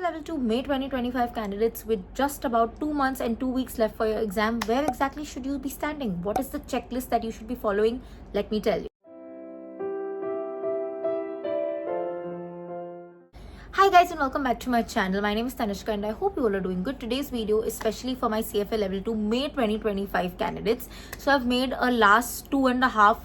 Level 2 May 2025 candidates with just about 2 months and 2 weeks left for your exam. Where exactly should you be standing? What is the checklist that you should be following? Let me tell you. Hi guys and welcome back to my channel. My name is Tanishka and I hope you all are doing good. Today's video is especially for my CFA Level 2 May 2025 candidates. So I've made a last 2.5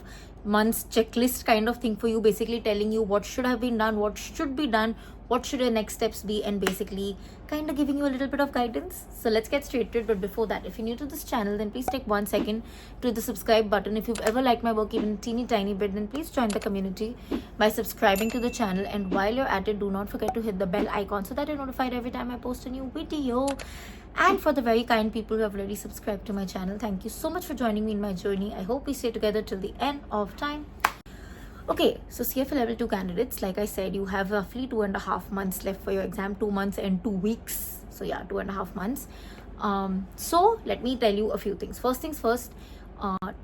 months checklist kind of thing for you, basically telling you what should have been done, what should be done, what should your next steps be, and basically kind of giving you a little bit of guidance. So let's get straight to it. But before that, if you're new to this channel, then please take 1 second to the subscribe button. If you've ever liked my work even teeny tiny bit, then please join the community by subscribing to the channel. And while you're at it, do not forget to hit the bell icon so that you're notified every time I post a new video. And for the very kind people who have already subscribed to my channel, thank you so much for joining me in my journey. I hope we stay together till the end of time. Okay, so CFA Level 2 candidates, like I said, you have roughly 2.5 months left for your exam, 2 months and 2 weeks. So yeah, 2.5 months. So let me tell you a few things. First things first,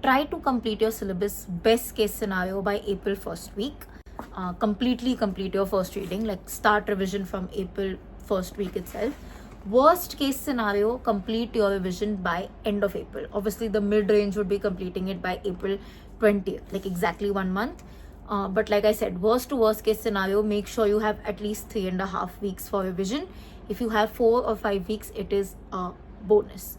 try to complete your syllabus best case scenario by April 1st week. Completely complete your first reading, like start revision from April 1st week itself. Worst case scenario, complete your revision by end of April. Obviously the mid range would be completing it by April 20th, like exactly 1 month. But like I said, worst to worst case scenario, make sure you have at least 3.5 weeks for revision. If you have 4 or 5 weeks, it is a bonus.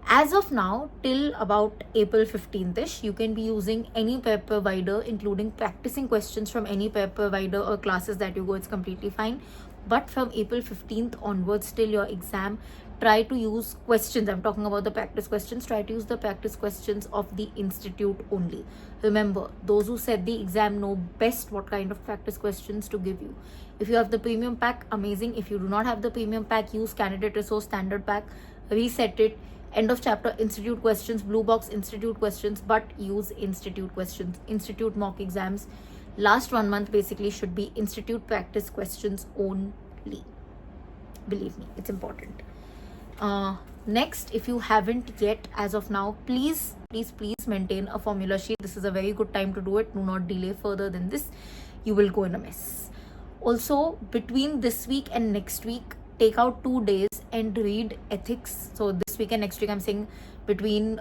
As of now, till about April 15th-ish, you can be using any prep provider, including practicing questions from any prep provider or classes that you go. It's completely fine. But from April 15th onwards till your exam, try to use questions. I'm talking about the practice questions. Try to use the practice questions of the institute only. Remember, those who set the exam know best what kind of practice questions to give you. If you have the premium pack, amazing. If you do not have the premium pack, use candidate resource standard pack, reset it. End of chapter institute questions, blue box institute questions, but use institute questions, institute mock exams. Last 1 month basically should be institute practice questions only. Believe me, it's important. Next, if you haven't yet as of now, please maintain a formula sheet. This is a very good time to do it. Do not delay further than this. You will go in a mess. Also, between this week and next week, take out 2 days and read ethics. So this week and next week, I'm saying between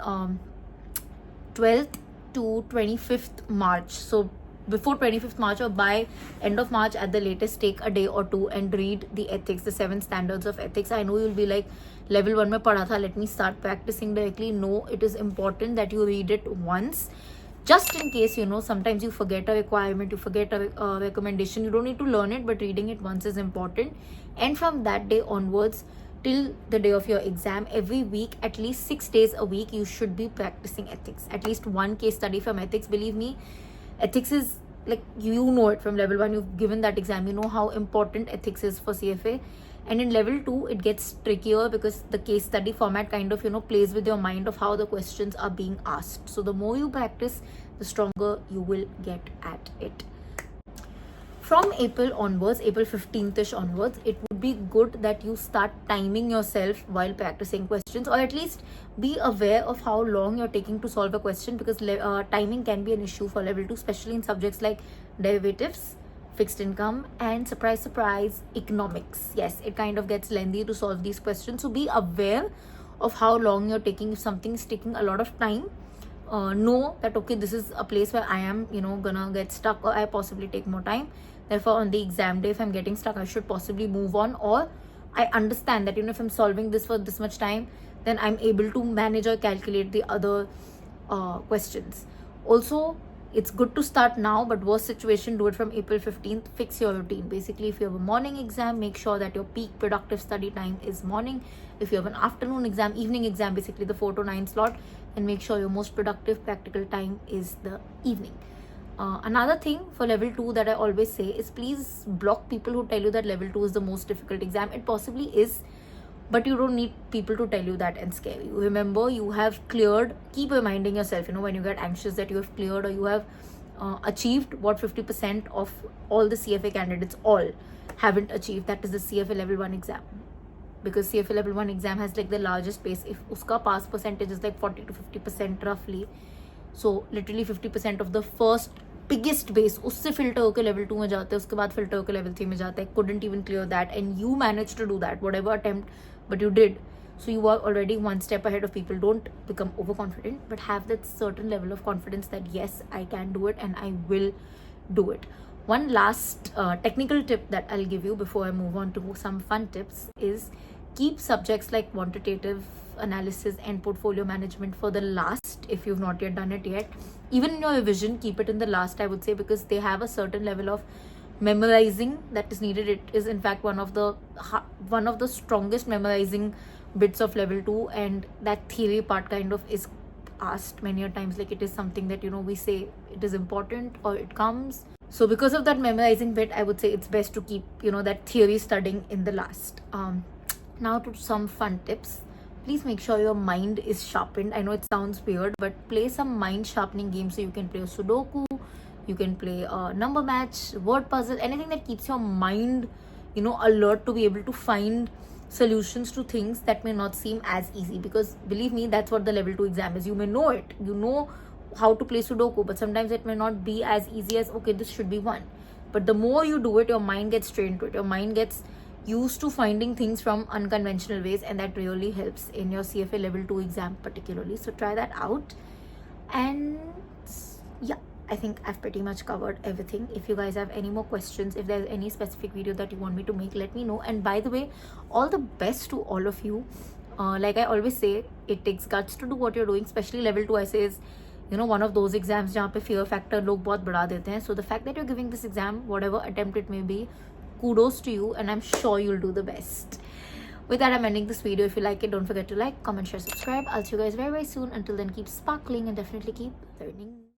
12th to 25th March. So before 25th March or by end of March at the latest, take a day or 2 and read the ethics, the 7 standards of ethics. I know you'll be like, level 1 mein padha tha, let me start practicing directly. No, it is important that you read it once, just in case, you know, sometimes you forget a requirement, you forget a recommendation. You don't need to learn it, but reading it once is important. And from that day onwards till the day of your exam, every week, at least 6 days a week, you should be practicing ethics. At least 1 case study from ethics. Believe me, ethics is like, you know it from level 1, you've given that exam, you know how important ethics is for CFA. And in level 2, it gets trickier because the case study format kind of, you know, plays with your mind of how the questions are being asked. So the more you practice, the stronger you will get at it. From April onwards, April 15th-ish onwards, it would be good that you start timing yourself while practicing questions, or at least be aware of how long you're taking to solve a question, because timing can be an issue for level 2, especially in subjects like derivatives, fixed income, and surprise, economics. Yes, it kind of gets lengthy to solve these questions. So be aware of how long you're taking. If something is taking a lot of time, know that, okay, this is a place where I am, you know, gonna get stuck, or I possibly take more time. Therefore, on the exam day, if I'm getting stuck, I should possibly move on. Or I understand that, you know, if I'm solving this for this much time, then I'm able to manage or calculate the other questions. Also, it's good to start now, but worst situation, do it from April 15th. Fix your routine. Basically, if you have a morning exam, make sure that your peak productive study time is morning. If you have an afternoon exam, evening exam, basically the 4 to 9 slot, and make sure your most productive practical time is the evening. Another thing for level 2 that I always say is, please block people who tell you that level 2 is the most difficult exam. It possibly is, but you don't need people to tell you that and scare you. Remember, you have cleared. Keep reminding yourself, you know, when you get anxious, that you have cleared or you have achieved what 50% of all the CFA candidates all haven't achieved. That is the CFA level 1 exam. Because CFA level 1 exam has like the largest pace. If uska pass percentage is like 40 to 50% roughly, so literally 50% of the first biggest base, उससे filter होकर level 2 में जाते हैं, उसके बाद filter होकर level 3 में जाते हैं. Couldn't even clear that and you managed to do that, whatever attempt, but you did. So you are already one step ahead of people. Don't become overconfident, but have that certain level of confidence that yes, I can do it and I will do it. One last technical tip that I'll give you before I move on to some fun tips is keep subjects like quantitative analysis and portfolio management for the last if you've not yet done it yet. Even in your revision, keep it in the last, I would say, because they have a certain level of memorizing that is needed. It is in fact one of the strongest memorizing bits of level 2, and that theory part kind of is asked many a times, like it is something that we say it is important or it comes. So because of that memorizing bit, I would say it's best to keep that theory studying in the last. Now to some fun tips. Please make sure your mind is sharpened. I know it sounds weird, but play some mind sharpening games. So you can play a Sudoku, you can play a number match, word puzzle, anything that keeps your mind alert to be able to find solutions to things that may not seem as easy. Because believe me, that's what the level 2 exam is. You may know it, you know how to play Sudoku, but sometimes it may not be as easy as, okay, this should be one. But the more you do it, your mind gets trained to it, your mind gets used to finding things from unconventional ways, and that really helps in your CFA level 2 exam particularly. So try that out. And yeah, I think I've pretty much covered everything. If you guys have any more questions, if there's any specific video that you want me to make, let me know. And by the way, all the best to all of you. Like I always say, it takes guts to do what you're doing, especially level 2 I say is one of those exams जहाँ पे fear factor लोग बहुत बढ़ा देते हैं. So the fact that you're giving this exam, whatever attempt it may be, kudos to you, and I'm sure you'll do the best. With that, I'm ending this video. If you like it, don't forget to like, comment, share, subscribe. I'll see you guys very, very soon. Until then, keep sparkling and definitely keep learning.